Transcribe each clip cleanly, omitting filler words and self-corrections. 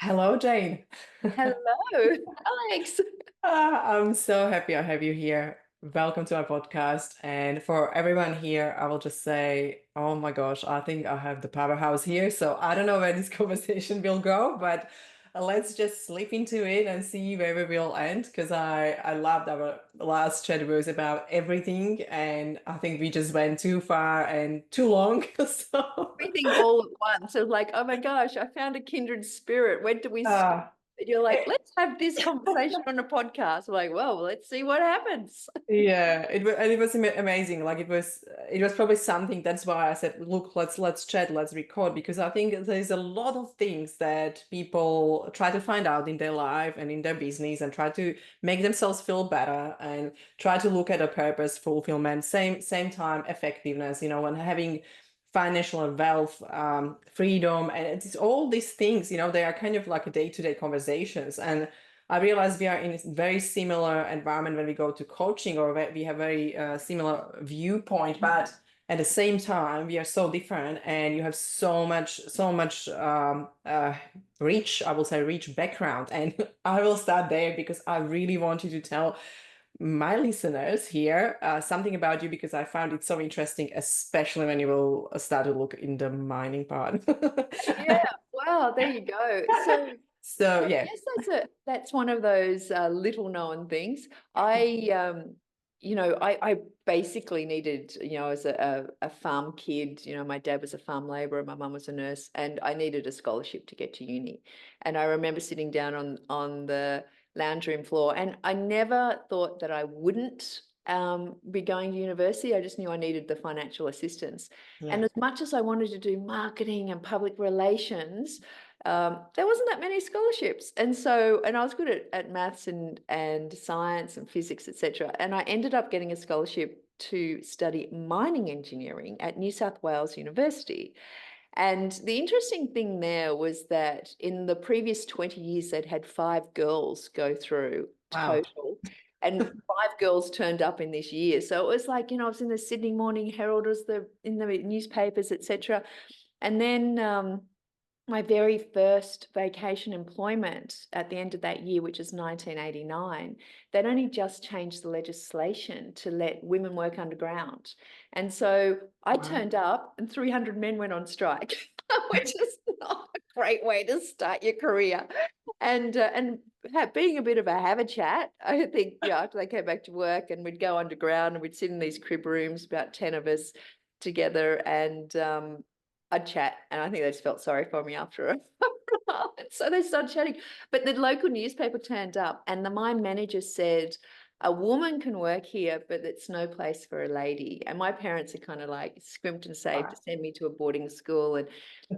Hello, Jane. Hello, Alex. I'm so happy I have you here. Welcome to my podcast. And for everyone here, I will just say, oh my gosh, I think I have the powerhouse here. So I don't know where this conversation will go, but let's just slip into it and see where we will end. Because I loved our last chat was about everything, and I think we just went too far and too long. So. Everything all at once. So like, oh my gosh, I found a kindred spirit. When do we stop? Uh, And you're like, let's have this conversation on a podcast. I'm like, well, let's see what happens. Yeah, it was amazing. Like it was probably something. That's why I said, look, let's chat, let's record, because I think there's a lot of things that people try to find out in their life and in their business and try to make themselves feel better and try to look at a purpose, fulfillment, same time effectiveness, and having financial wealth, freedom, and it's all these things, they are kind of like a day-to-day conversations. And I realize we are in a very similar environment when we go to coaching, or we have very similar viewpoint, but at the same time, we are so different, and you have so much rich, I will say, rich background. And I will start there because I really want you to tell my listeners here something about you, because I found it so interesting, especially when you will start to look in the mining part. Yeah, wow, there you go. So, So so I yeah. guess that's one of those little known things. I basically needed, as a farm kid, my dad was a farm laborer, my mum was a nurse, and I needed a scholarship to get to uni. And I remember sitting down on the lounge room floor, and I never thought that I wouldn't be going to university. I just knew I needed the financial assistance. And Yeah. as much as I wanted to do marketing and public relations, there wasn't that many scholarships. And I was good at maths and science and physics, etc. And I ended up getting a scholarship to study mining engineering at New South Wales University. And the interesting thing there was that in the previous 20 years, they'd had 5 girls go through Wow. total. And 5 girls turned up in this year. So it was like, I was in the Sydney Morning Herald, in the newspapers, etc. And then my very first vacation employment at the end of that year, which is 1989, they'd only just changed the legislation to let women work underground. And so I Wow. turned up and 300 men went on strike, which is not a great way to start your career. And being a bit of a have a chat, I think, after they came back to work, and we'd go underground and we'd sit in these crib rooms, about 10 of us together, and I'd chat, and I think they just felt sorry for me after a while. So they started chatting. But the local newspaper turned up, and the mine manager said, a woman can work here, but it's no place for a lady. And my parents are kind of like scrimped and saved to Wow. send me to a boarding school and,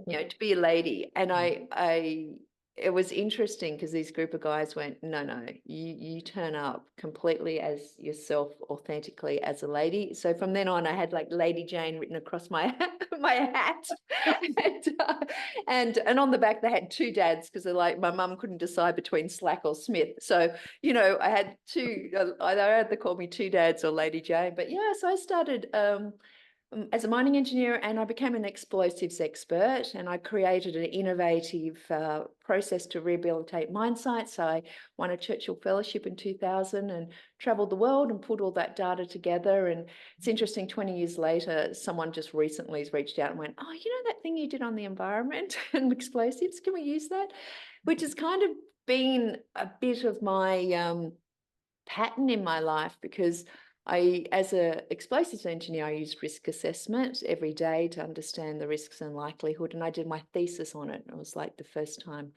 to be a lady. And it was interesting because these group of guys went, no, no, you turn up completely as yourself, authentically as a lady. So from then on, I had like Lady Jane written across my my hat, and on the back they had 2 dads, because they're like, my mum couldn't decide between Slack or Smith. So I had two. Either they called me 2 dads or Lady Jane. But yeah, so I started as a mining engineer, and I became an explosives expert, and I created an innovative process to rehabilitate mine sites. I won a Churchill Fellowship in 2000 and traveled the world and put all that data together. And it's interesting, 20 years later, someone just recently has reached out and went, oh, that thing you did on the environment and explosives, can we use that? Which has kind of been a bit of my pattern in my life, because as an explosives engineer, I used risk assessment every day to understand the risks and likelihood. And I did my thesis on it. It was like the first time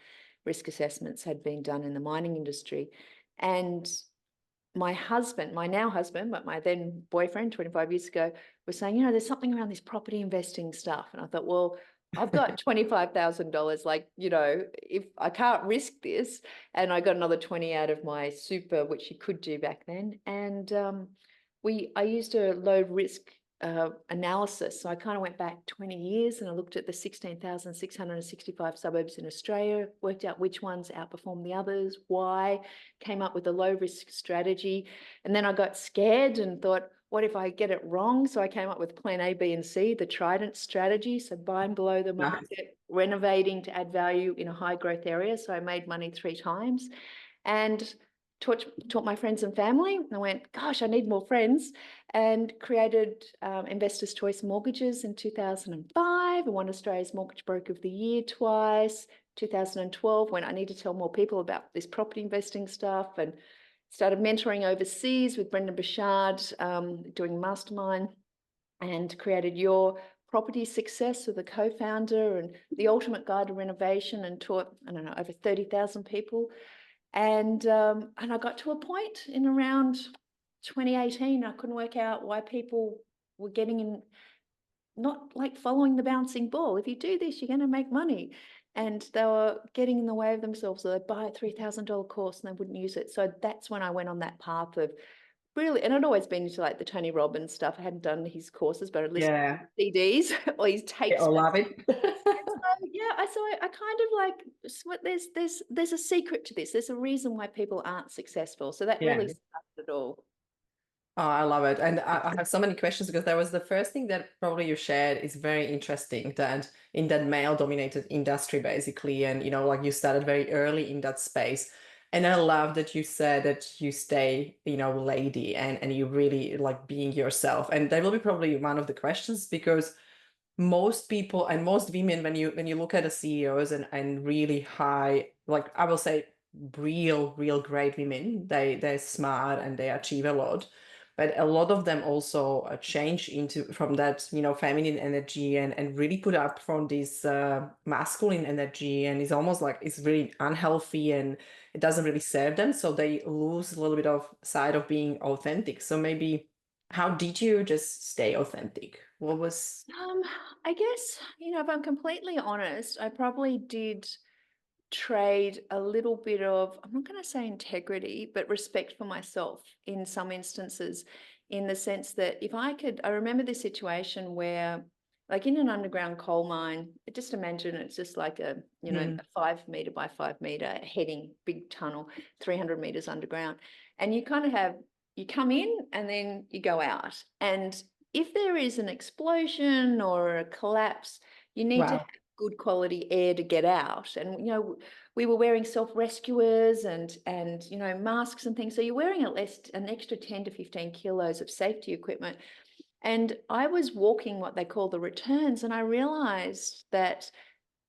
risk assessments had been done in the mining industry. And my husband, my now husband, but my then boyfriend 25 years ago, was saying, there's something around this property investing stuff. And I thought, well, I've got $25,000, if I can't risk this. And I got another 20 out of my super, which you could do back then. And I used a low risk analysis. So I kind of went back 20 years and I looked at the 16,665 suburbs in Australia, worked out which ones outperformed the others, why, came up with a low risk strategy. And then I got scared and thought, what if I get it wrong? So I came up with plan A, B, and C, the Trident strategy. So buying below the Nice. market, renovating to add value in a high growth area. So I made money 3 times, and taught my friends and family. And I went, gosh, I need more friends, and created Investors Choice Mortgages in 2005. I won Australia's Mortgage Broker of the Year twice. 2012, when I need to tell more people about this property investing stuff, and started mentoring overseas with Brendan Bouchard, doing mastermind, and created Your Property Success with a co-founder, and The Ultimate Guide to Renovation, and taught, I don't know, over 30,000 people. And I got to a point in around 2018, I couldn't work out why people were getting in, not like following the bouncing ball. If you do this, you're going to make money. And they were getting in the way of themselves. So they'd buy a $3,000 course and they wouldn't use it. So that's when I went on that path of really, and I'd always been into like the Tony Robbins stuff. I hadn't done his courses, but I'd listened Yeah. to CDs or his I tapes. love it. And so, yeah, I kind of like, there's a secret to this. There's a reason why people aren't successful. So that Yeah. really started it all. Oh, I love it. And I have so many questions because that was the first thing that probably you shared is very interesting that in that male dominated industry, basically, and like you started very early in that space. And I love that you said that you stay, lady and you really like being yourself. And that will be probably one of the questions because most people and most women, when you look at the CEOs and really high, like I will say real great women, they're smart and they achieve a lot. But a lot of them also change into from that, feminine energy and really put up from this masculine energy, and it's almost like it's really unhealthy and it doesn't really serve them. So they lose a little bit of side of being authentic. So maybe how did you just stay authentic? What was Um, I guess, if I'm completely honest, I probably did trade a little bit of, I'm not going to say integrity, but respect for myself in some instances, in the sense that I remember this situation where, like in an underground coal mine, just imagine it's just like a Mm, 5 meter by 5 meter heading big tunnel, 300 meters underground. And you kind of have, you come in and then you go out. And if there is an explosion or a collapse, you need to wow. good quality air to get out. And we were wearing self-rescuers and masks and things, so you're wearing an extra 10 to 15 kilos of safety equipment. And I was walking what they call the returns, and I realized that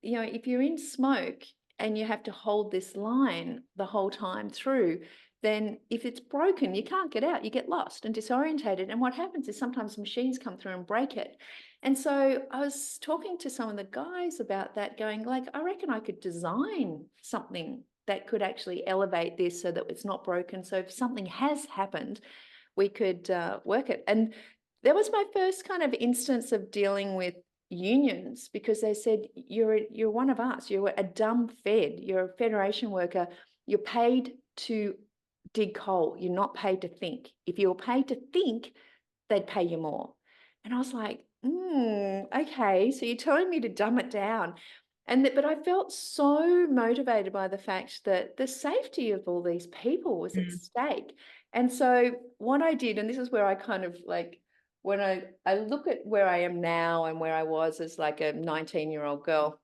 if you're in smoke and you have to hold this line the whole time through, then if it's broken, you can't get out, you get lost and disorientated. And what happens is sometimes machines come through and break it. And so I was talking to some of the guys about that, going like, I reckon I could design something that could actually elevate this so that it's not broken. So if something has happened, we could work it. And that was my first kind of instance of dealing with unions, because they said, you're one of us, you're a dumb fed, you're a federation worker, you're paid to dig coal, you're not paid to think. If you were paid to think, they'd pay you more. And I was like, okay, so you're telling me to dumb it down. But I felt so motivated by the fact that the safety of all these people was at Mm, stake. And so what I did, and this is where I kind of like, when I look at where I am now and where I was as like a 19-year-old girl,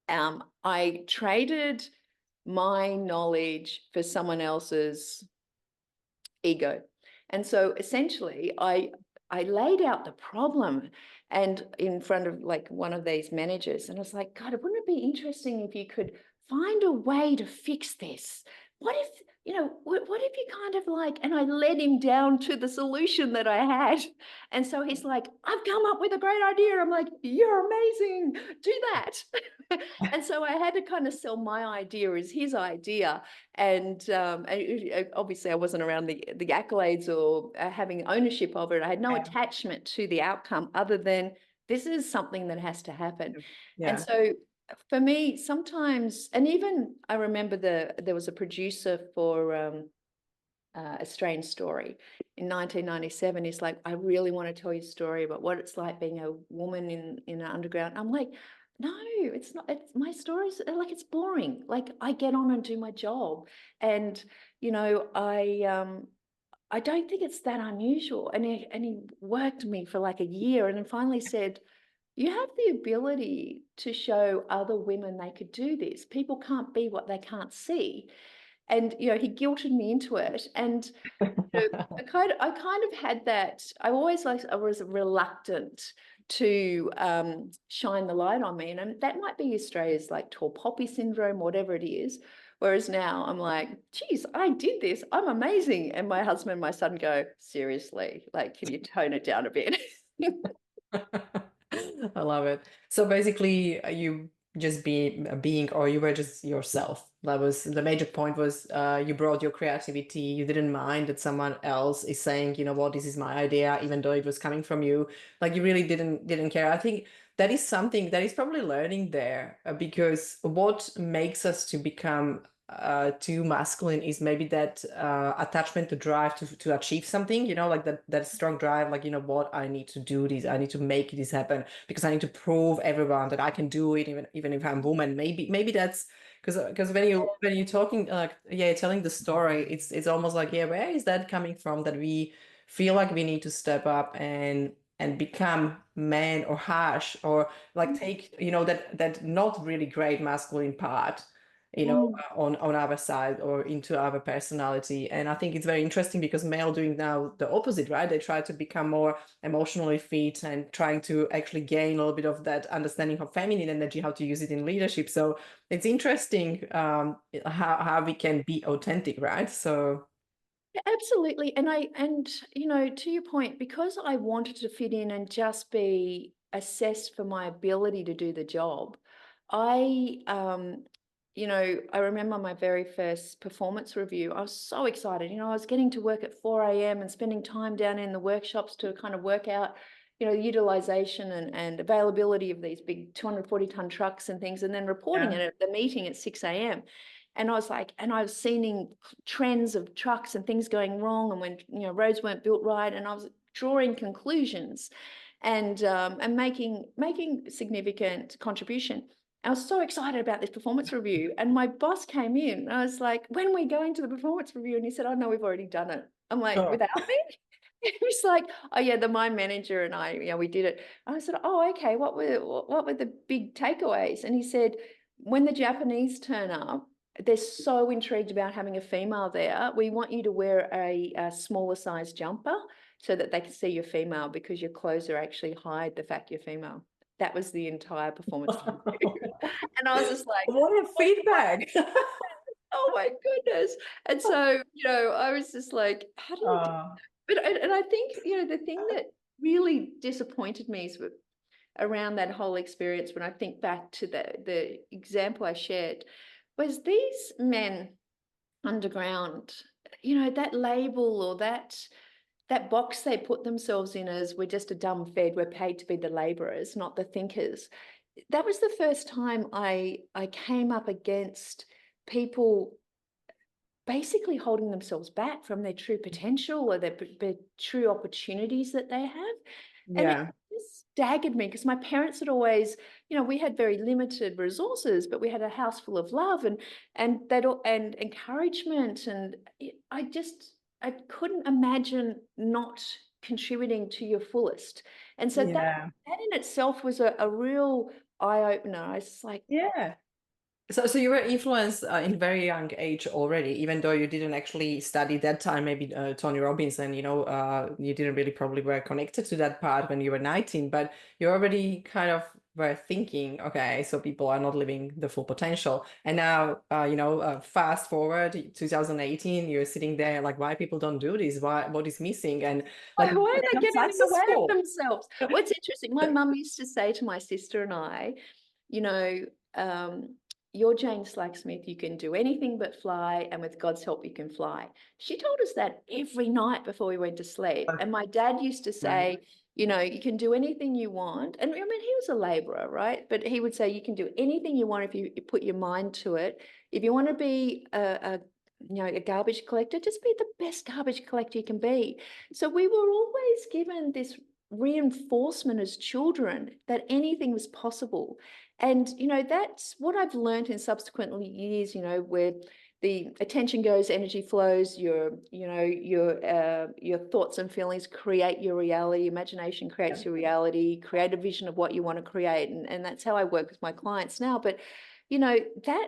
I traded my knowledge for someone else's ego. And so essentially I laid out the problem and in front of like one of these managers, and I was like, God, wouldn't it be interesting if you could find a way to fix this? What if, what if you kind of like, and I led him down to the solution that I had. And so he's like, I've come up with a great idea. I'm like, you're amazing. Do that. And so I had to kind of sell my idea as his idea. And obviously I wasn't around the accolades or having ownership of it. I had no yeah. attachment to the outcome other than this is something that has to happen. And Yeah. so for me, sometimes, and even I remember there was a producer for A Strange Story in 1997. He's like, I really want to tell you a story about what it's like being a woman in an underground. I'm like, no, it's not. It's my stories like it's boring. Like I get on and do my job, and I I don't think it's that unusual. And he worked me for like a year and then finally said, you have the ability to show other women they could do this. People can't be what they can't see. And, he guilted me into it. And I kind of had that. I was reluctant to shine the light on me, and that might be Australia's like tall poppy syndrome, whatever it is. Whereas now I'm like, geez, I did this. I'm amazing. And my husband and my son go, seriously, like, can you tone it down a bit? I love it. So basically, you just be a being, or you were just yourself. That was the major point. Was you brought your creativity. You didn't mind that someone else is saying, you know what, this is my idea, even though it was coming from you. Like you really didn't care. I think that is something that is probably learning there, because what makes us to become too masculine is maybe that attachment to drive to achieve something, you know, like that strong drive, like, you know what, I need to do this, I need to make this happen because I need to prove everyone that I can do it, even if I'm a woman. Maybe that's because when you're talking, like, yeah, telling the story, it's almost like, yeah, where is that coming from, that we feel like we need to step up and become man or harsh, or like take, you know, that not really great masculine part, you know, Mm. on our side or into our personality. And I think it's very interesting because male doing now the opposite, right? They try to become more emotionally fit and trying to actually gain a little bit of that understanding of feminine energy, how to use it in leadership. So it's interesting, how we can be authentic, right? So Absolutely. And to your point, because I wanted to fit in and just be assessed for my ability to do the job, I, I remember my very first performance review. I was so excited. I was getting to work at 4 a.m. and spending time down in the workshops to kind of work out, utilization and availability of these big 240-ton trucks and things, and then reporting yeah. it at the meeting at 6 a.m. And I was like, and I was seeing trends of trucks and things going wrong, and when roads weren't built right, and I was drawing conclusions, and making significant contribution. I was so excited about this performance review, and my boss came in. And I was like, "When are we going to the performance review?" And he said, "Oh no, we've already done it." I'm like, Oh. "Without me?" He was like, "Oh yeah, the mine manager and I, we did it." I said, "Oh okay, what were the big takeaways?" And he said, "When the Japanese turn up, they're so intrigued about having a female there. We want you to wear a smaller size jumper so that they can see you're female, because your clothes are actually hide the fact you're female." That was the entire performance review. And I was just like, What a oh my, feedback. oh my goodness. And so, I was just like, how do you do? uh, But I think, the thing that really disappointed me is around that whole experience, when I think back to the example I shared, was these men underground, that label, or that box they put themselves in as, we're just a dumb fed, we're paid to be the laborers, not the thinkers. That was the first time I came up against people basically holding themselves back from their true potential, or their true opportunities that they have. And it yeah. just staggered me, because my parents had always, we had very limited resources, but we had a house full of love and encouragement. And I couldn't imagine not contributing to your fullest. And so Yeah. that in itself was a real eye opener. I was like, Yeah. So you were influenced in a very young age already, even though you didn't actually study that time, maybe Tony Robbins, and you didn't really probably were connected to that part when you were 19, but you already kind of were thinking, okay, so people are not living the full potential. And now, fast forward 2018, you're sitting there like, why people don't do this? What is missing? And like, why why are they're they not getting in the way of successful? themselves? What's interesting, my mum used to say to my sister and I, you know, um, you're Jane Slacksmith, you can do anything but fly, and with God's help, you can fly. She told us that every night before we went to sleep. And my dad used to Right. say, you can do anything you want. And I mean, he was a laborer, right? But he would say, you can do anything you want if you put your mind to it. If you want to be a garbage collector, just be the best garbage collector you can be. So we were always given this reinforcement as children that anything was possible. And, that's what I've learned in subsequent years, where the attention goes, energy flows, your thoughts and feelings create your reality, imagination creates your reality, create a vision of what you want to create. And that's how I work with my clients now. But, that,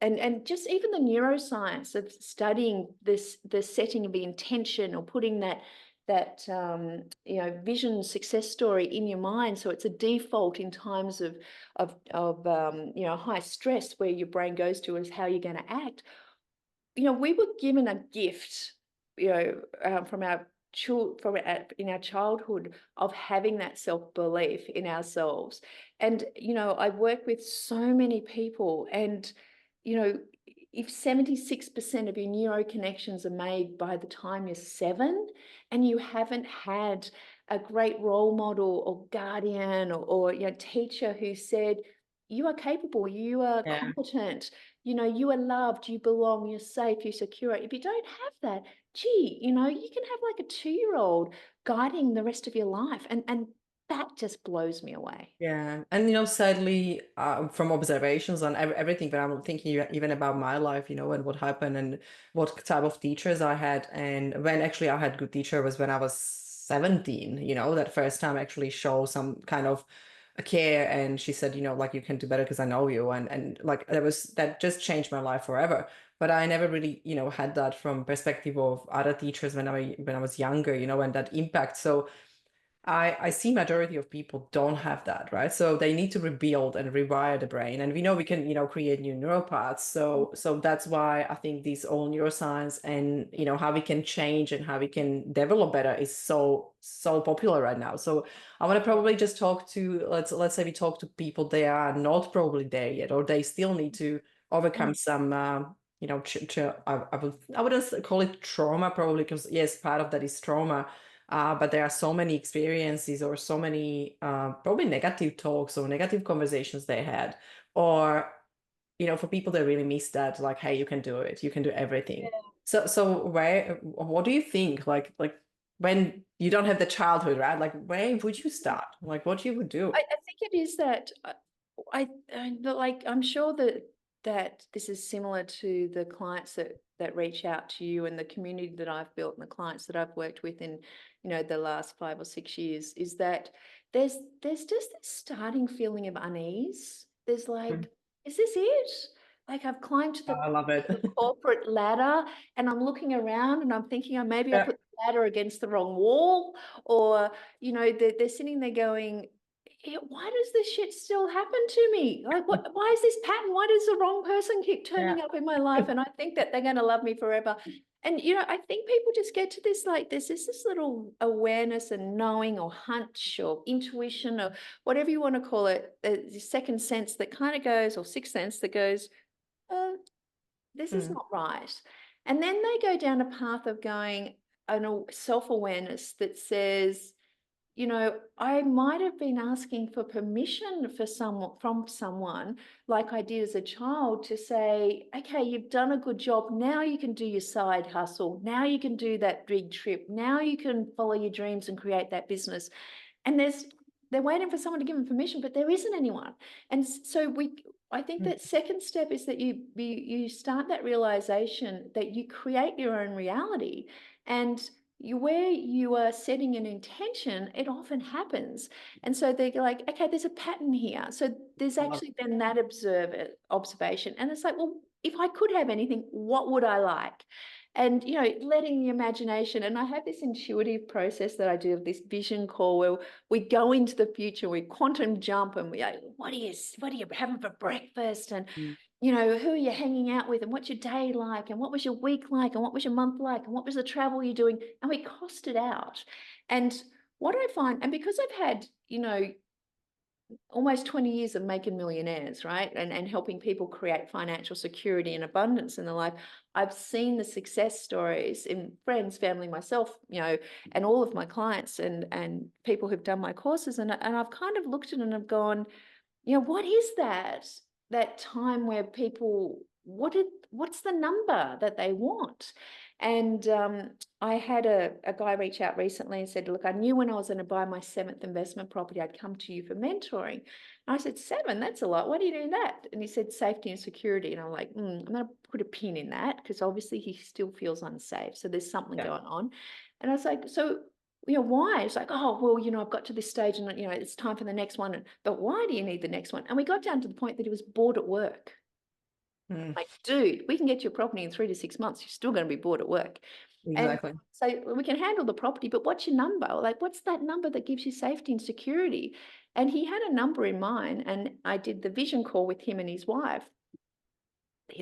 and just even the neuroscience of studying the setting of the intention, or putting that vision success story in your mind, so it's a default in times of high stress, where your brain goes to is how you're going to act. We were given a gift, from our in our childhood, of having that self-belief in ourselves. And I work with so many people, and if 76% of your neuro connections are made by the time you're 7, and you haven't had a great role model or guardian or teacher who said, you are capable, you are competent, you are loved, you belong, you're safe, you're secure. If you don't have that, gee, you can have like a 2-year-old guiding the rest of your life. And that just blows me away. Yeah, and sadly, from observations on everything that I'm thinking even about my life, and what happened and what type of teachers I had, and when actually I had good teacher was when I was 17. That first time actually show some kind of a care, and she said, like, you can do better because I know you, and like that just changed my life forever. But I never really, had that from perspective of other teachers when I was younger, and that impact. So I see majority of people don't have that, right? So they need to rebuild and rewire the brain. And we know we can, create new neural paths. So that's why I think this all neuroscience and, how we can change and how we can develop better is so popular right now. So I want to probably just talk to, let's say we talk to people, they are not probably there yet, or they still need to overcome some, I wouldn't call it trauma probably, because yes, part of that is trauma. But there are so many experiences or so many probably negative talks or negative conversations they had. Or, for people that really miss that, like, hey, you can do it, you can do everything. So what do you think? Like when you don't have the childhood, right? Like, where would you start? Like, what you would do? I think it is that I'm sure that this is similar to the clients that reach out to you, and the community that I've built, and the clients that I've worked with in the last 5 or 6 years, is that there's just this starting feeling of unease. There's like, is this it? Like, I've climbed to I love it. the corporate ladder, and I'm looking around and I'm thinking, oh, maybe I Yeah. put the ladder against the wrong wall. Or they're sitting there going, why does this shit still happen to me? Like, why is this pattern? Why does the wrong person keep turning up in my life? And I think that they're going to love me forever. And, I think people just get to this, like, there's this little awareness and knowing, or hunch, or intuition, or whatever you want to call it, the second sense that kind of goes, or sixth sense that goes, this is not right. And then they go down a path of going, self-awareness that says, I might have been asking for permission from someone, like I did as a child, to say, okay, you've done a good job. Now you can do your side hustle. Now you can do that big trip. Now you can follow your dreams and create that business. And they're waiting for someone to give them permission, but there isn't anyone. And so I think that second step is that you start that realization that you create your own reality. And where you are setting an intention, it often happens. And so they're like, okay, there's a pattern here. So there's actually been that observation. And it's like, well, if I could have anything, what would I like? And, letting the imagination, and I have this intuitive process that I do of this vision call, where we go into the future, we quantum jump, and we like, what are you having for breakfast? And, who are you hanging out with, and what's your day like, and what was your week like, and what was your month like, and what was the travel you're doing? And we cost it out. And what I find, and because I've had, almost 20 years of making millionaires, right? And helping people create financial security and abundance in their life, I've seen the success stories in friends, family, myself, and all of my clients and people who've done my courses. And I've kind of looked at it and I've gone, what is that time where people, what's the number that they want? And I had a guy reach out recently and said, look, I knew when I was going to buy my 7th investment property, I'd come to you for mentoring. And I said, 7, that's a lot. Why do you do that? And he said, safety and security. And I'm like, I'm going to put a pin in that, because obviously he still feels unsafe. So there's something Yeah. going on. And I was like, so, why? It's like, oh, well, I've got to this stage and, it's time for the next one. But why do you need the next one? And we got down to the point that he was bored at work. Mm, Like, dude, we can get you a property in 3 to 6 months. You're still going to be bored at work. And exactly. so we can handle the property, but what's your number? Like, what's that number that gives you safety and security? And he had a number in mind, and I did the vision call with him and his wife.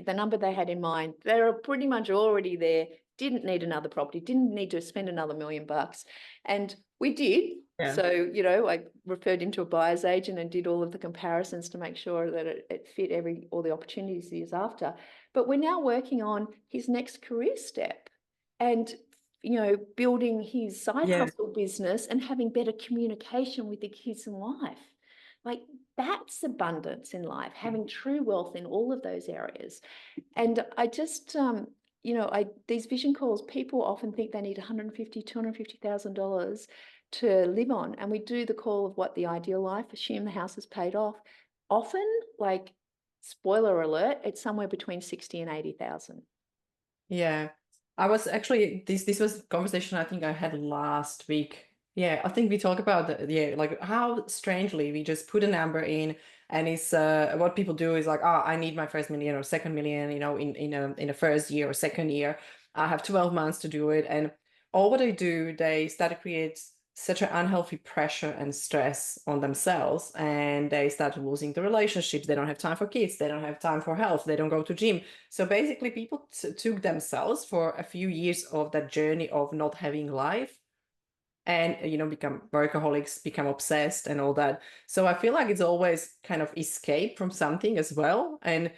The number they had in mind, they were pretty much already there, didn't need another property, didn't need to spend another $1 million. And we did. Yeah. So, I referred him to a buyer's agent and did all of the comparisons to make sure that it fit all the opportunities he was after. But we're now working on his next career step and, building his side Yeah. hustle business and having better communication with the kids and wife. Like, that's abundance in life, having true wealth in all of those areas. And I just, these vision calls, people often think they need $150,000, $250,000 to live on. And we do the call of what the ideal life, assume the house is paid off. Often, like, spoiler alert, it's somewhere between 60 and 80,000. Yeah. I was actually this was a conversation I think I had last week. Yeah, I think we talk about like how strangely we just put a number in, and it's what people do is like, oh, I need my first million or second million, in a first year or second year. I have 12 months to do it. And all what they do, they start to create such an unhealthy pressure and stress on themselves, and they start losing the relationships. They don't have time for kids, they don't have time for health, they don't go to gym. So basically people took themselves for a few years of that journey of not having life, and become workaholics, become obsessed and all that. So I feel like it's always kind of escape from something as well. And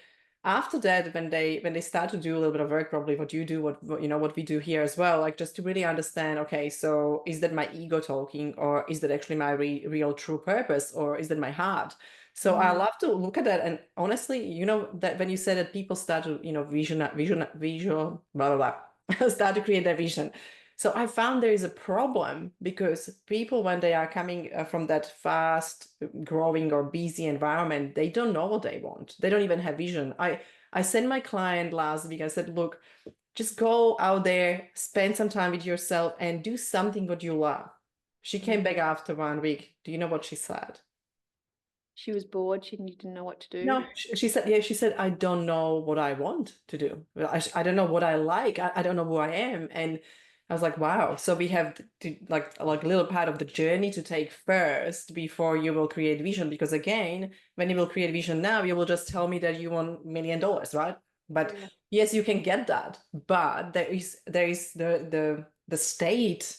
after that, when they start to do a little bit of work, probably what you do, what we do here as well, like just to really understand, okay, so is that my ego talking, or is that actually my real true purpose, or is that my heart? So I love to look at that. And honestly, that when you said that people start to visual blah blah blah start to create their vision. So I found there is a problem, because people, when they are coming from that fast growing or busy environment, they don't know what they want. They don't even have vision. I sent my client last week, I said, look, just go out there, spend some time with yourself and do something what you love. She came back after 1 week. Do you know what she said? She was bored. She didn't know what to do. No, she said, yeah, she said, I don't know what I want to do. I don't know what I like. I don't know who I am. And I was like, wow. So we have to like a little part of the journey to take first before you will create vision. Because again, when you will create vision now, you will just tell me that you want $1 million, right? But Yeah. yes, you can get that. But there is the state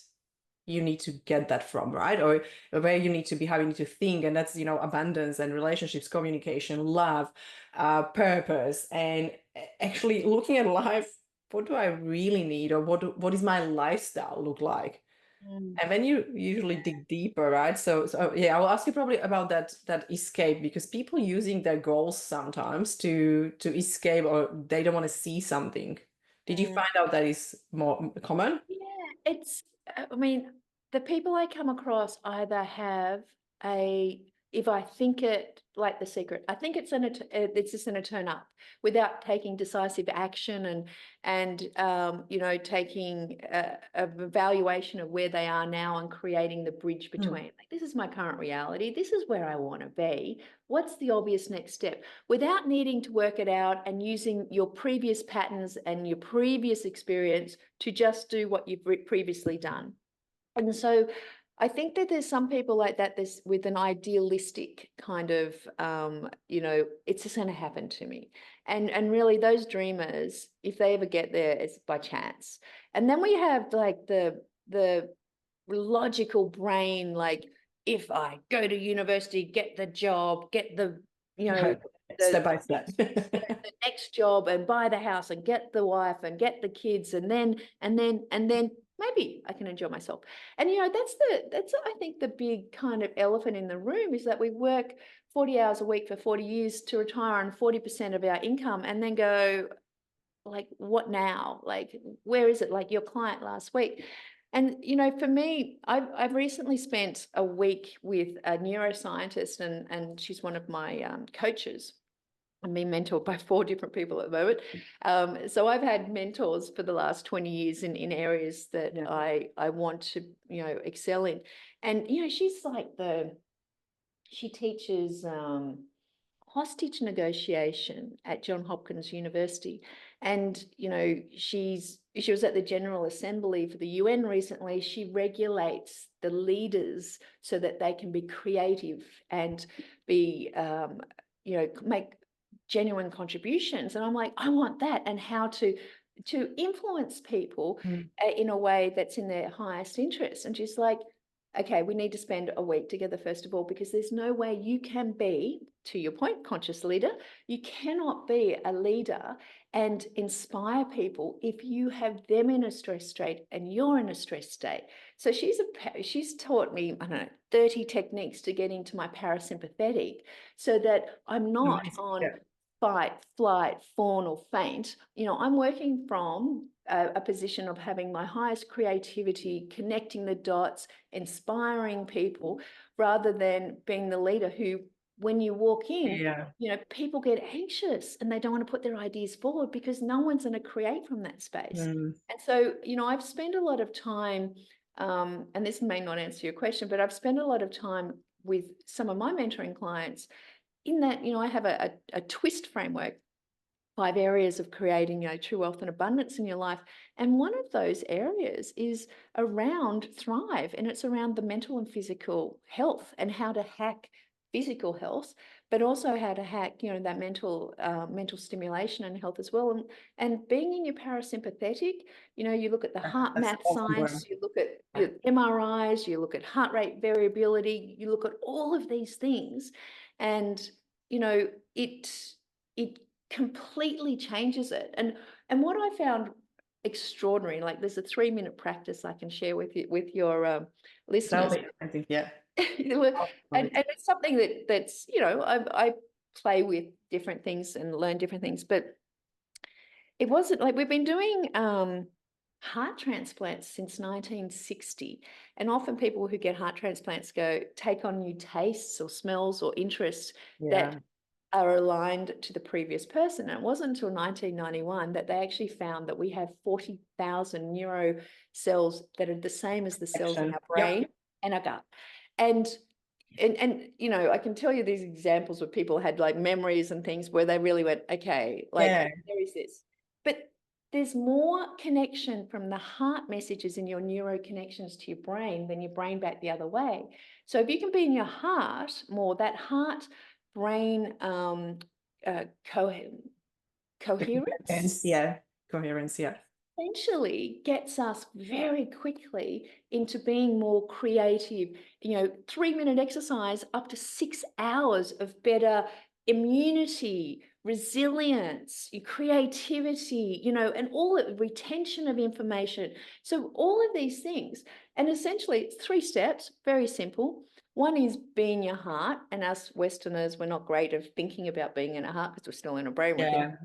you need to get that from, right? Or where you need to be, how you need to think. And that's, abundance and relationships, communication, love, purpose, and actually looking at life. What do I really need? Or what is my lifestyle look like? Mm. And then you usually dig deeper, right? So yeah, I will ask you probably about that escape, because people using their goals sometimes to escape, or they don't want to see something. Did you Mm. find out that is more common? Yeah, I mean, the people I come across either have if I think it, like The Secret, I think it's just going to turn up without taking decisive action and taking a evaluation of where they are now and creating the bridge between, like, this is my current reality, this is where I want to be. What's the obvious next step? Without needing to work it out and using your previous patterns and your previous experience to just do what you've previously done. And so I think that there's some people like that, this with an idealistic kind of, it's just going to happen to me. And really those dreamers, if they ever get there, it's by chance. And then we have like the logical brain, like, if I go to university, get the job, get the, Right. the Step by step. the next job and buy the house and get the wife and get the kids, and then maybe I can enjoy myself. And that's I think the big kind of elephant in the room is that we work 40 hours a week for 40 years to retire on 40% of our income and then go, like, what now? Like, where is it? Like your client last week. And, you know, for me, I've recently spent a week with a neuroscientist, and she's one of my coaches. I'm being mentored by 4 different people at the moment. So I've had mentors for the last 20 years in areas that Yeah. I want to, you know, excel in. And, you know, she's like she teaches hostage negotiation at Johns Hopkins University. And, you know, she was at the General Assembly for the UN recently. She regulates the leaders so that they can be creative and be, you know, make genuine contributions. And I'm like, I want that, and how to influence people in a way that's in their highest interest. And she's like, okay, we need to spend a week together, first of all, because there's no way you can be, to your point, conscious leader. You cannot be a leader and inspire people if you have them in a stress state and you're in a stress state. So she's taught me, I don't know, 30 techniques to get into my parasympathetic, so that I'm not Amazing. on Yeah. fight, flight, fawn, or faint. You know, I'm working from a position of having my highest creativity, connecting the dots, inspiring people, rather than being the leader who, when you walk in, Yeah. you know, people get anxious and they don't want to put their ideas forward because no one's going to create from that space. Mm. And so, you know, I've spent a lot of time, and this may not answer your question, but I've spent a lot of time with some of my mentoring clients in that, you know, I have a twist framework, 5 areas of creating, you know, true wealth and abundance in your life. And one of those areas is around Thrive, and it's around the mental and physical health and how to hack physical health, but also how to hack, you know, that mental stimulation and health as well. And being in your parasympathetic, you know, you look at the heart That's math awesome. science, you look at your MRIs, you look at heart rate variability, you look at all of these things, and you know, it completely changes it. And what I found extraordinary, like there's a 3-minute practice I can share with you, with your That'll listeners. be, I think, yeah. And it's something that's, you know, I play with different things and learn different things, but it wasn't like, we've been doing heart transplants since 1960, and often people who get heart transplants take on new tastes or smells or interests Yeah. that are aligned to the previous person. And it wasn't until 1991 that they actually found that we have 40,000 neuro cells that are the same as the cells in Action. our Yep. brain and our gut. And you know, I can tell you these examples where people had like memories and things where they really went, okay, like Yeah. there is this. But there's more connection from the heart messages in your neuro connections to your brain than your brain back the other way. So if you can be in your heart more, that heart brain coherence Yeah. Coherence. Yeah. essentially gets us very quickly into being more creative. You know, 3-minute exercise up to 6 hours of better immunity, resilience, your creativity, you know, and all the retention of information. So all of these things, and essentially it's 3 steps, very simple. One is being your heart, and us Westerners, we're not great at thinking about being in a heart because we're still in a brain. We're thinking. Yeah.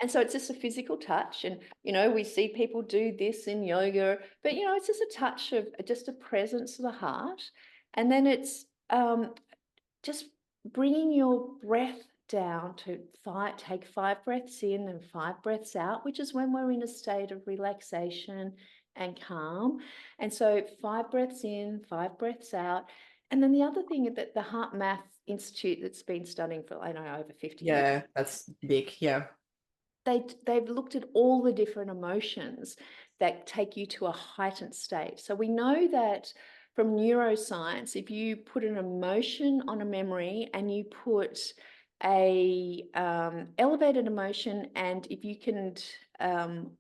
And so it's just a physical touch. And, you know, we see people do this in yoga, but, you know, it's just a touch of just a presence of the heart. And then it's just bringing your breath down to take 5 breaths in and 5 breaths out, which is when we're in a state of relaxation and calm. And so 5 breaths in, 5 breaths out. And then the other thing that the Heart Math Institute that's been studying for, I don't know, over 50 years. Yeah. That's big. Yeah. They've looked at all the different emotions that take you to a heightened state. So we know that from neuroscience, if you put an emotion on a memory and you put a elevated emotion, and if you can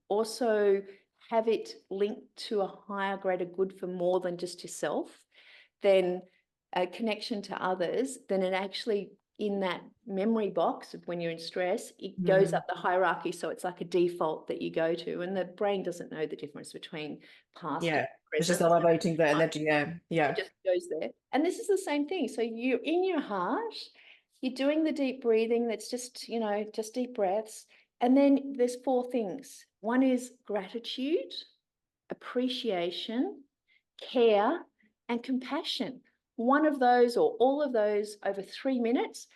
also have it linked to a higher, greater good for more than just yourself, then a connection to others, then it actually, in that memory box of when you're in stress, it goes up the hierarchy. So it's like a default that you go to, and the brain doesn't know the difference between past Yeah. and It's just present. elevating the energy. Yeah. Yeah. It just goes there. And this is the same thing. So you're in your heart, you're doing the deep breathing. That's just, you know, just deep breaths. And then there's 4 things. One is gratitude, appreciation, care, and compassion. One of those or all of those over 3 minutes,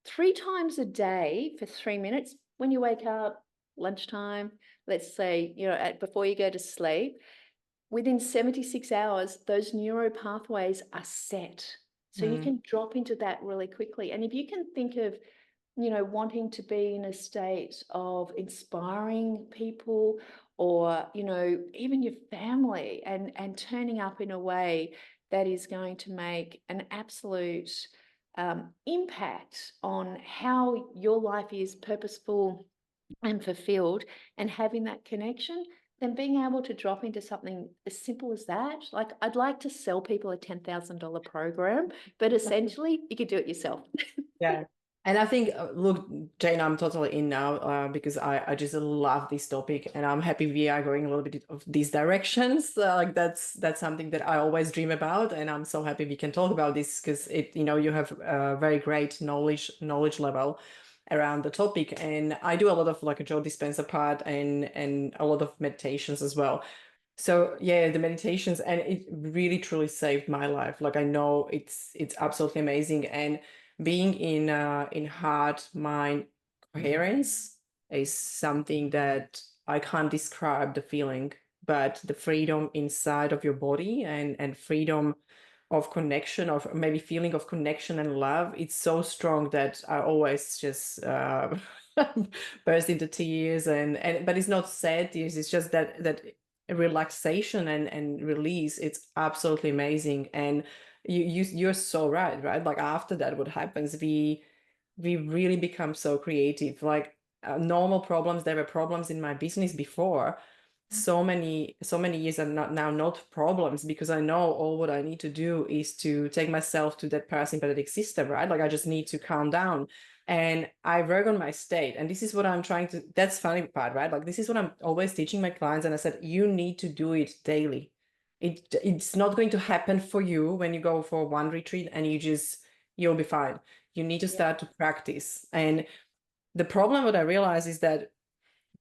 3 times a day for 3 minutes when you wake up, lunchtime, let's say, before you go to sleep. Within 76 hours, those neuro pathways are set. So you Mm, can drop into that really quickly. And if you can think of, wanting to be in a state of inspiring people or, even your family, and turning up in a way that is going to make an absolute impact on how your life is purposeful and fulfilled, and having that connection, then being able to drop into something as simple as that. Like, I'd like to sell people a $10,000 program, but essentially you could do it yourself. yeah. And I think, look, Jane, I'm totally in now because I just love this topic, and I'm happy we are going a little bit of these directions. Like that's something that I always dream about, and I'm so happy we can talk about this because you have a very great knowledge level around the topic, and I do a lot of like a Joe Dispenza part and a lot of meditations as well. So yeah, the meditations, and it really truly saved my life. Like I know it's absolutely amazing, and being in heart mind coherence is something that I can't describe the feeling, but the freedom inside of your body and freedom of connection, of maybe feeling of connection and love, it's so strong that I always just burst into tears, and but it's not sad tears, it's just that relaxation and release. It's absolutely amazing. And you're so right, like after that what happens, we really become so creative. Like normal problems, there were problems in my business before, so many years are not now not problems, because I know all what I need to do is to take myself to that parasympathetic system, right? Like I just need to calm down, and I work on my state. And this is what I'm trying to, that's funny part, right? Like this is what I'm always teaching my clients. And I said, you need to do it daily. It's not going to happen for you when you go for one retreat and you'll be fine. You need to Yeah. start to practice. And the problem what I realize is that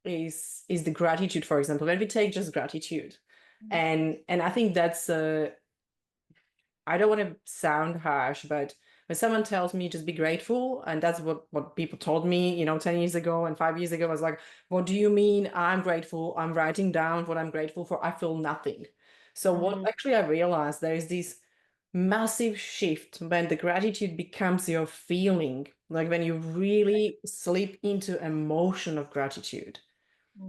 is the gratitude, for example, when we take just gratitude. And I think that's I don't want to sound harsh, but when someone tells me just be grateful, and that's what people told me, 10 years ago and 5 years ago, I was like, what do you mean I'm grateful? I'm writing down what I'm grateful for. I feel nothing. So what actually I realized, there is this massive shift when the gratitude becomes your feeling, like when you really slip into emotion of gratitude.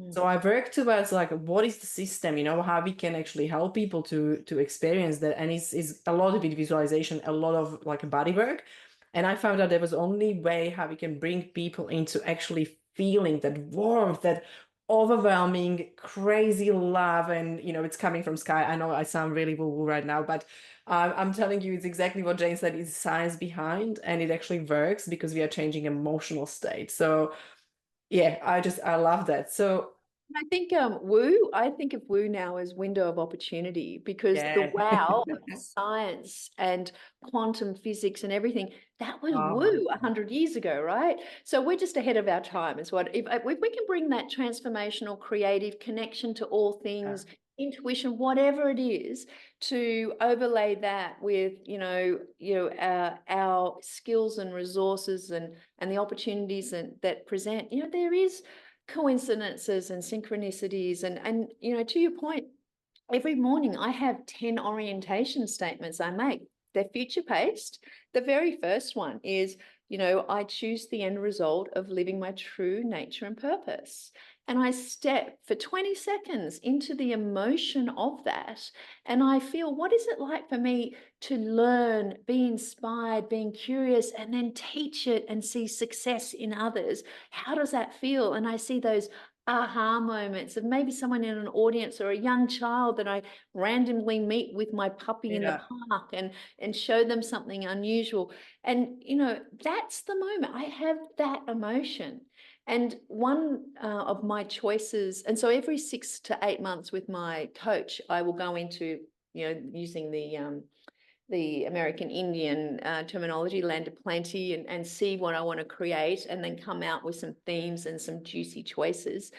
So I work towards like what is the system, how we can actually help people to experience that. And it's a lot of it visualization, a lot of like body work. And I found out there was only way how we can bring people into actually feeling that warmth, that overwhelming, crazy love. And it's coming from sky. I know I sound really woo-woo right now, but I'm telling you, it's exactly what Jane said, is science behind, and it actually works because we are changing emotional state. So yeah, I love that. So I think I think of woo now as window of opportunity, because the yeah. wow of science and quantum physics and everything, that was Oh, woo 100 years ago, right? So we're just ahead of our time, is what, if we can bring that transformational, creative connection to all yeah. things, intuition, whatever it is, to overlay that with, our skills and resources and the opportunities that present, there is coincidences and synchronicities, and to your point, every morning I have 10 orientation statements I make. They're future paced. The very first one is, I choose the end result of living my true nature and purpose. And I step for 20 seconds into the emotion of that. And I feel, what is it like for me to learn, be inspired, being curious, and then teach it and see success in others? How does that feel? And I see those aha moments of maybe someone in an audience or a young child that I randomly meet with my puppy in the Yeah. park and show them something unusual. And, that's the moment I have that emotion. And one of my choices, and so every 6 to 8 months with my coach, I will go into, using the American Indian terminology, land of plenty, and see what I want to create, and then come out with some themes and some juicy choices.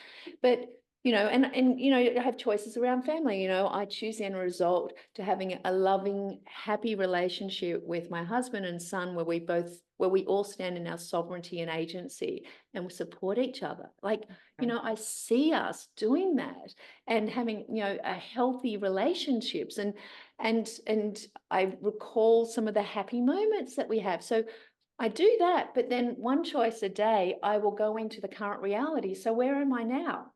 But and I have choices around family. I choose the end result to having a loving, happy relationship with my husband and son, where we all stand in our sovereignty and agency, and we support each other. Like, I see us doing that and having, a healthy relationships, and I recall some of the happy moments that we have. So I do that, but then one choice a day, I will go into the current reality. So where am I now?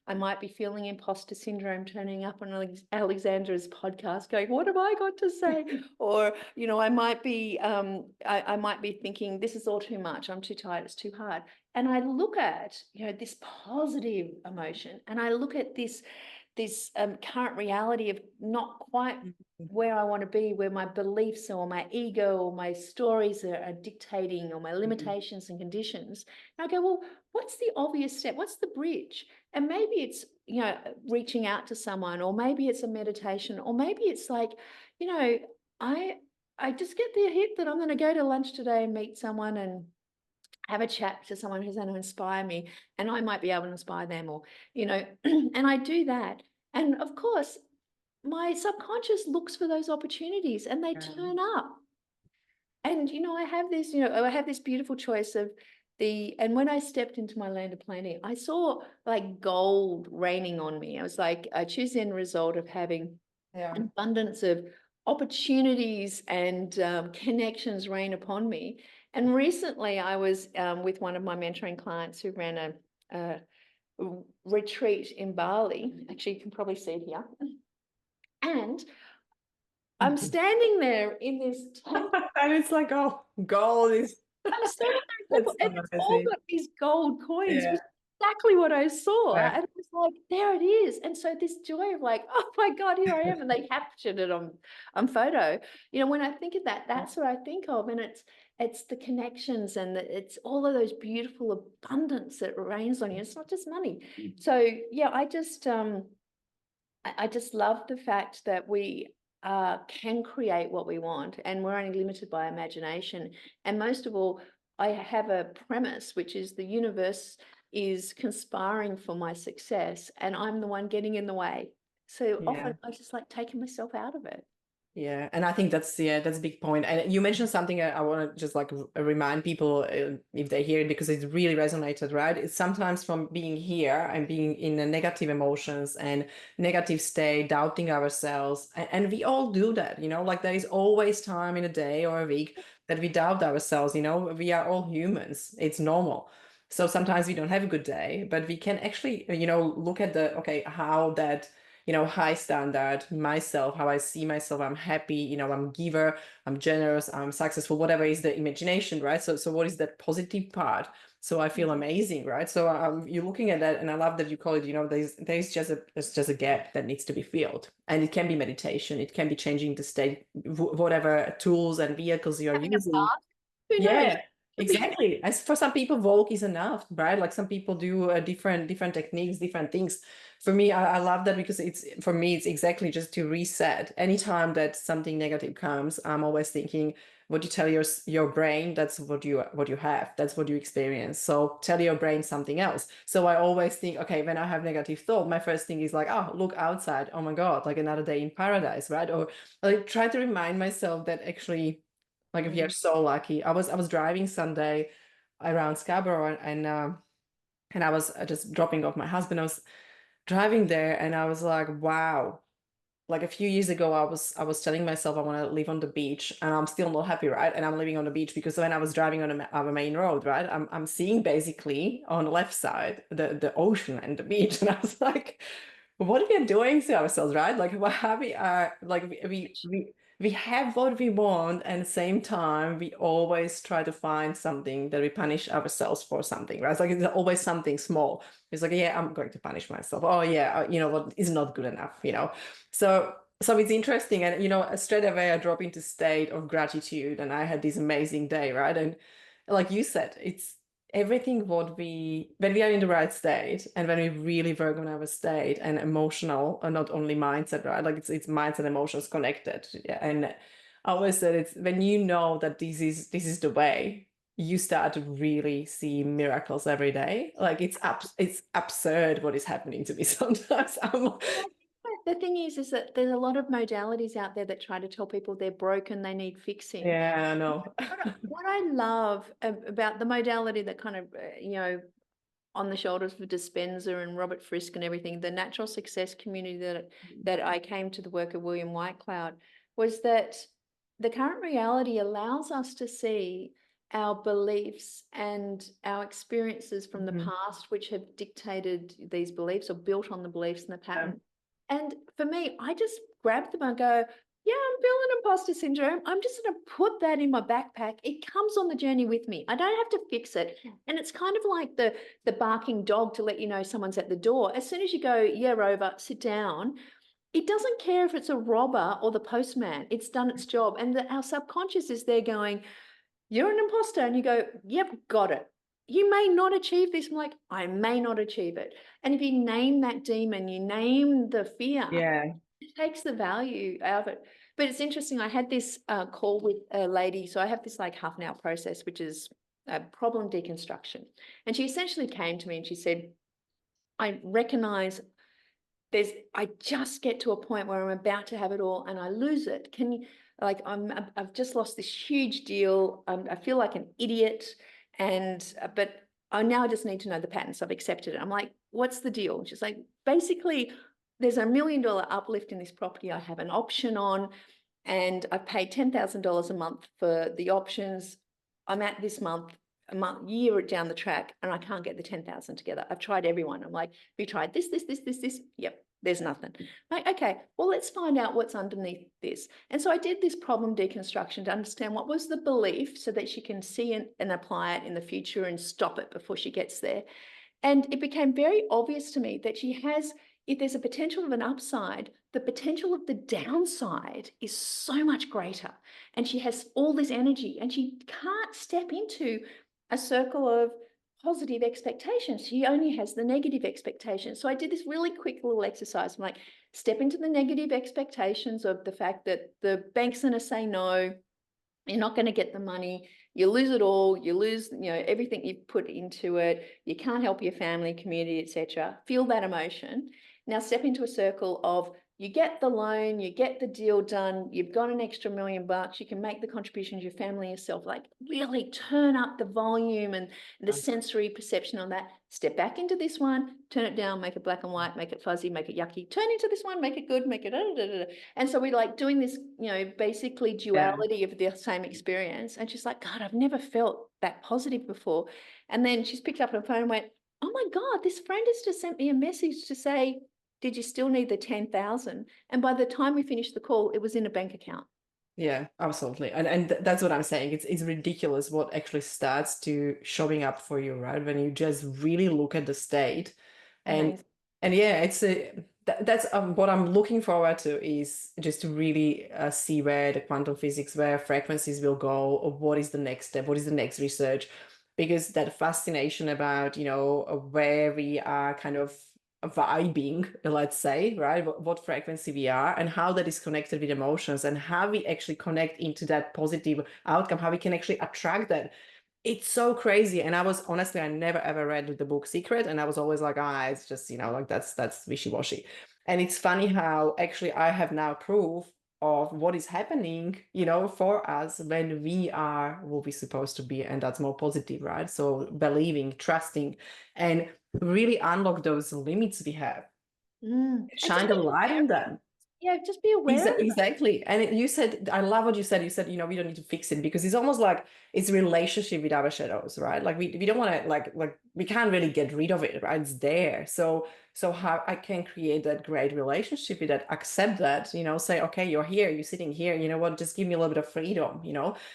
I might be feeling imposter syndrome, turning up on Alexandra's podcast going, what have I got to say? Or, I might be, I might be thinking, this is all too much. I'm too tired. It's too hard. And I look at, this positive emotion, and I look at this current reality of not quite where I want to be, where my beliefs or my ego or my stories are dictating, or my limitations and conditions. And I go, well, what's the obvious step? What's the bridge? And maybe it's, reaching out to someone, or maybe it's a meditation, or maybe it's like, I just get the hit that I'm going to go to lunch today and meet someone and have a chat to someone who's going to inspire me, and I might be able to inspire them, or, and I do that. And of course, my subconscious looks for those opportunities, and they turn up. And, I have this beautiful choice of and when I stepped into my land of plenty, I saw like gold raining on me. I was like, I choose the end result of having an abundance of opportunities and connections rain upon me. And recently I was with one of my mentoring clients who ran a retreat in Bali. Actually, you can probably see it here. And I'm standing there in this temple. And it's like, oh, gold is I'm standing there in that's temple, and it's all got these gold coins, which is exactly what I saw. yeah. And it was like, there it is. And so this joy of like, oh my God, here I am. And they captured it on photo. When I think of that, that's what I think of. And it's the connections, and it's all of those beautiful abundance that rains on you. It's not just money. So yeah, I just love the fact that we can create what we want, and we're only limited by imagination. And most of all, I have a premise, which is the universe is conspiring for my success, and I'm the one getting in the way. So often I just like taking myself out of it. Yeah, and I think that's a big point. And you mentioned something I want to just like remind people if they hear it, because it really resonated, right? It's sometimes from being here and being in the negative emotions and negative state, doubting ourselves, and we all do that, like there is always time in a day or a week that we doubt ourselves. We are all humans. It's normal. So sometimes we don't have a good day, but we can actually, look at how that high standard myself, how I see myself, I'm happy, I'm giver, I'm generous, I'm successful, whatever is the imagination, right? So what is that positive part? So I feel amazing, right? So you're looking at that, and I love that you call it, there's just a gap that needs to be filled. And it can be meditation, it can be changing the state, whatever tools and vehicles you're Having a using. bath, who knows? Yeah, exactly. As for some people, walk is enough, right? Like some people do different techniques, different things. For me, I love that, because for me, it's exactly just to reset. Anytime that something negative comes, I'm always thinking, what you tell your brain, that's what you have, that's what you experience. So tell your brain something else. So I always think, okay, when I have negative thought, my first thing is like, oh, look outside. Oh my God, like another day in paradise, right? Or like try to remind myself that actually, like if you're so lucky. I was driving Sunday around Scarborough, and I was just dropping off my husband. I was driving there, and I was like, wow. Like a few years ago, I was telling myself I want to live on the beach, and I'm still not happy, right? And I'm living on the beach because when I was driving on a main road, right, I'm seeing basically on the left side the ocean and the beach, and I was like, what are we doing to ourselves, right? Like what we are, like we have what we want, and at the same time we always try to find something that we punish ourselves for something, right? It's like it's always something small. It's like, yeah, I'm going to punish myself. Oh yeah, what is not good enough, So it's interesting, and straight away I drop into state of gratitude, and I had this amazing day, right? And like you said, it's everything when we are in the right state, and when we really work on our state and emotional, and not only mindset, right? Like it's mindset, emotions connected. Yeah. And I always said it's when you know that this is the way, you start to really see miracles every day. Like it's absurd what is happening to me sometimes. The thing is that there's a lot of modalities out there that try to tell people they're broken, they need fixing. Yeah, I know. What I love about the modality that kind of, on the shoulders of Dispenza and Robert Frisk and everything, the natural success community that I came to the work of William Whitecloud, was that the current reality allows us to see our beliefs and our experiences from the Mhm. past, which have dictated these beliefs or built on the beliefs and the pattern. And for me, I just grab them and go, yeah, I'm feeling imposter syndrome. I'm just going to put that in my backpack. It comes on the journey with me. I don't have to fix it. And it's kind of like the barking dog to let you know someone's at the door. As soon as you go, yeah, Rover, sit down, it doesn't care if it's a robber or the postman. It's done its job. And our subconscious is there going, you're an imposter. And you go, yep, got it. You may not achieve this. I'm like, I may not achieve it. And if you name that demon, you name the fear, Yeah. it takes the value out of it. But it's interesting. I had this call with a lady. So I have this like half an hour process, which is a problem deconstruction. And she essentially came to me and she said, I recognize I just get to a point where I'm about to have it all and I lose it. Can you, like, I've just lost this huge deal. I feel like an idiot. But I now just need to know the patterns. I've accepted it. I'm like, what's the deal? She's like, basically, there's $1 million uplift in this property I have an option on, and I've paid $10,000 a month for the options. I'm at this month, a month, year down the track, and I can't get the 10,000 together. I've tried everyone. I'm like, we tried this. Yep, there's nothing. Like, okay, well, let's find out what's underneath this. And so I did this problem deconstruction to understand what was the belief so that she can see and apply it in the future and stop it before she gets there. And it became very obvious to me that she has, if there's a potential of an upside, the potential of the downside is so much greater. And she has all this energy and she can't step into a circle of positive expectations. She only has the negative expectations. So I did this really quick little exercise. I'm like, step into the negative expectations of the fact that the bank's going to say no, you're not going to get the money, you lose it all, you lose, everything you've put into it, you can't help your family, community, etc. Feel that emotion. Now step into a circle of, you get the loan, you get the deal done, you've got an extra $1 million, you can make the contributions, your family, yourself, like really turn up the volume and the sensory perception on that. Step back into this one, turn it down, make it black and white, make it fuzzy, make it yucky, turn into this one, make it good, make it da, da, da, da. And so we're like doing this, basically Yeah. duality of the same experience. And she's like, God, I've never felt that positive before. And then she's picked up her phone and went, oh my God, this friend has just sent me a message to say, did you still need the 10,000? And by the time we finished the call, it was in a bank account. Yeah, absolutely. And that's what I'm saying. It's ridiculous what actually starts to showing up for you, right? When you just really look at the state. And Amazing. and yeah, that's what I'm looking forward to, is just to really see where the quantum physics, where frequencies will go, or what is the next step, what is the next research, because that fascination about, where we are kind of vibing, let's say, right? What frequency we are and how that is connected with emotions and how we actually connect into that positive outcome, how we can actually attract that. It's so crazy. And I never ever read the book Secret, and I was always like, it's just, like that's wishy-washy. And it's funny how actually I have now proof of what is happening, for us when we are what we're supposed to be, and that's more positive, right? So believing, trusting, and really unlock those limits we have, And shine just the be light aware. on them. Yeah, just be aware of it. Exactly. And you said, I love what you said. You said, we don't need to fix it, because it's almost like it's a relationship with our shadows, right? Like we don't want to like we can't really get rid of it, right? It's there. So how I can create that great relationship with that, accept that, say, okay, you're here, you're sitting here, you know what, just give me a little bit of freedom,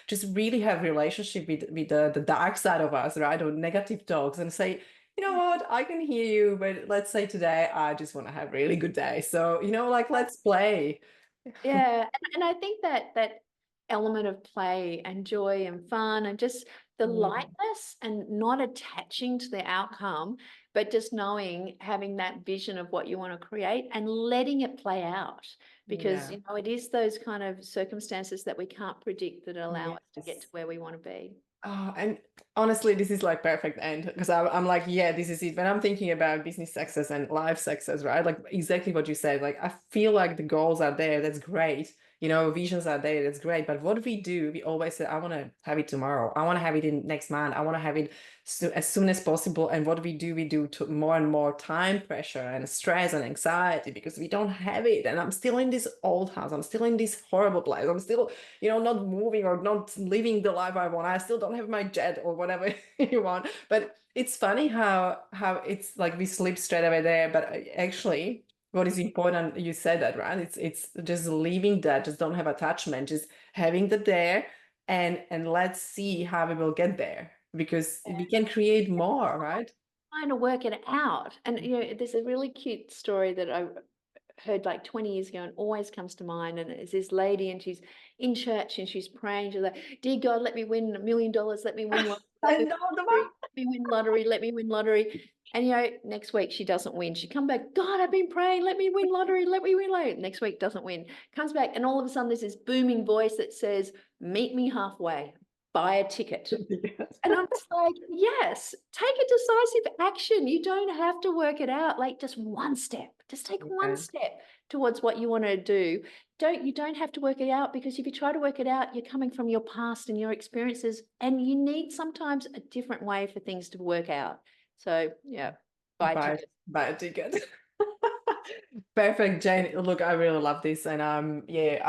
just really have relationship with the dark side of us, right? Or negative talks, and say, you know what, I can hear you, but let's say today I just want to have a really good day. So, like, let's play. Yeah, and I think that element of play and joy and fun and just the Mm, lightness and not attaching to the outcome but just knowing, having that vision of what you want to create and letting it play out, because Yeah. it is those kind of circumstances that we can't predict that allow us to get to Yes. where we want to be. Oh, and honestly, this is like perfect end because I'm like, yeah, this is it. When I'm thinking about business success and life success, right? Like exactly what you said. Like I feel like the goals are there. That's great. Visions are there. That's great. But what we do, we always say, I want to have it tomorrow. I want to have it in next month. I want to have it as soon as possible. And what we do to more and more time pressure and stress and anxiety because we don't have it. And I'm still in this old house. I'm still in this horrible place. I'm still not moving or not living the life I want. I still don't have my jet or whatever you want. But it's funny how it's like we slip straight away there. But actually, what is important, you said that, right? It's just leaving that, just don't have attachment, just having that there and let's see how we will get there because we can create more, right? Trying to work it out. And there's a really cute story that I heard like 20 years ago and always comes to mind. And it's this lady and she's in church and she's praying. She's like, dear God, let me win $1 million. Let me win lottery. I Let me know win the lottery. Let me win lottery. Let me win lottery. And next week she doesn't win. She come back, God, I've been praying. Let me win lottery. Let me win lottery. Next week doesn't win. Comes back and all of a sudden there's this booming voice that says, meet me halfway. Buy a ticket. Yes. And I'm just like, yes, take a decisive action. You don't have to work it out. Like just one step. Just take one Yeah. step towards what you want to do. You don't have to work it out, because if you try to work it out, you're coming from your past and your experiences, and you need sometimes a different way for things to work out. So yeah, buy a Buy, ticket. buy a ticket. Perfect, Jane. Look, I really love this, and yeah,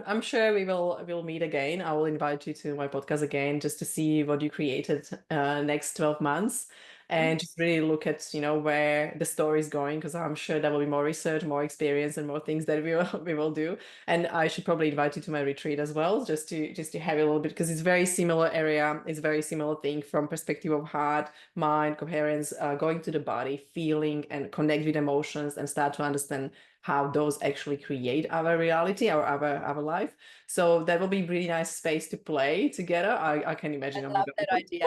I'm sure we'll meet again. I will invite you to my podcast again just to see what you created next 12 months, Mm. and just really look at where the story is going because I'm sure there will be more research, more experience, and more things that we will do. And I should probably invite you to my retreat as well, just to have a little bit because it's very similar area. It's very similar thing from perspective of heart, mind, coherence, going to the body, feeling and connect with emotions and start to understand how those actually create our reality, our life. So that will be really nice space to play together. I can I imagine. Oh my love that God. idea.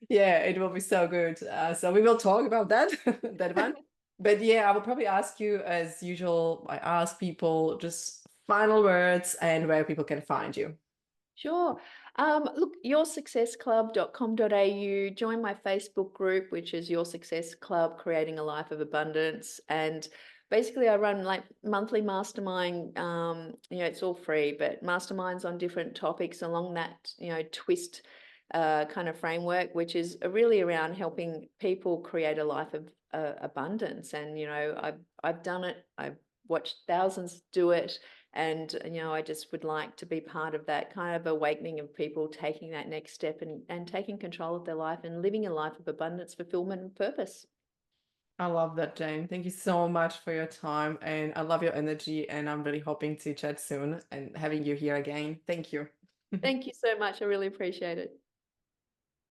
Yeah, it will be so good. So we will talk about that, that one. But yeah, I will probably ask you as usual. I ask people just final words and where people can find you. Sure. Look, yoursuccessclub.com.au, join my Facebook group, which is Your Success Club, Creating a Life of Abundance. And basically I run like monthly mastermind, it's all free, but masterminds on different topics along that, twist kind of framework, which is really around helping people create a life of abundance. And, I've done it. I've watched thousands do it. And, I just would like to be part of that kind of awakening of people taking that next step and taking control of their life and living a life of abundance, fulfillment, and purpose. I love that, Jane. Thank you so much for your time. And I love your energy. And I'm really hoping to chat soon and having you here again. Thank you. Thank you so much. I really appreciate it.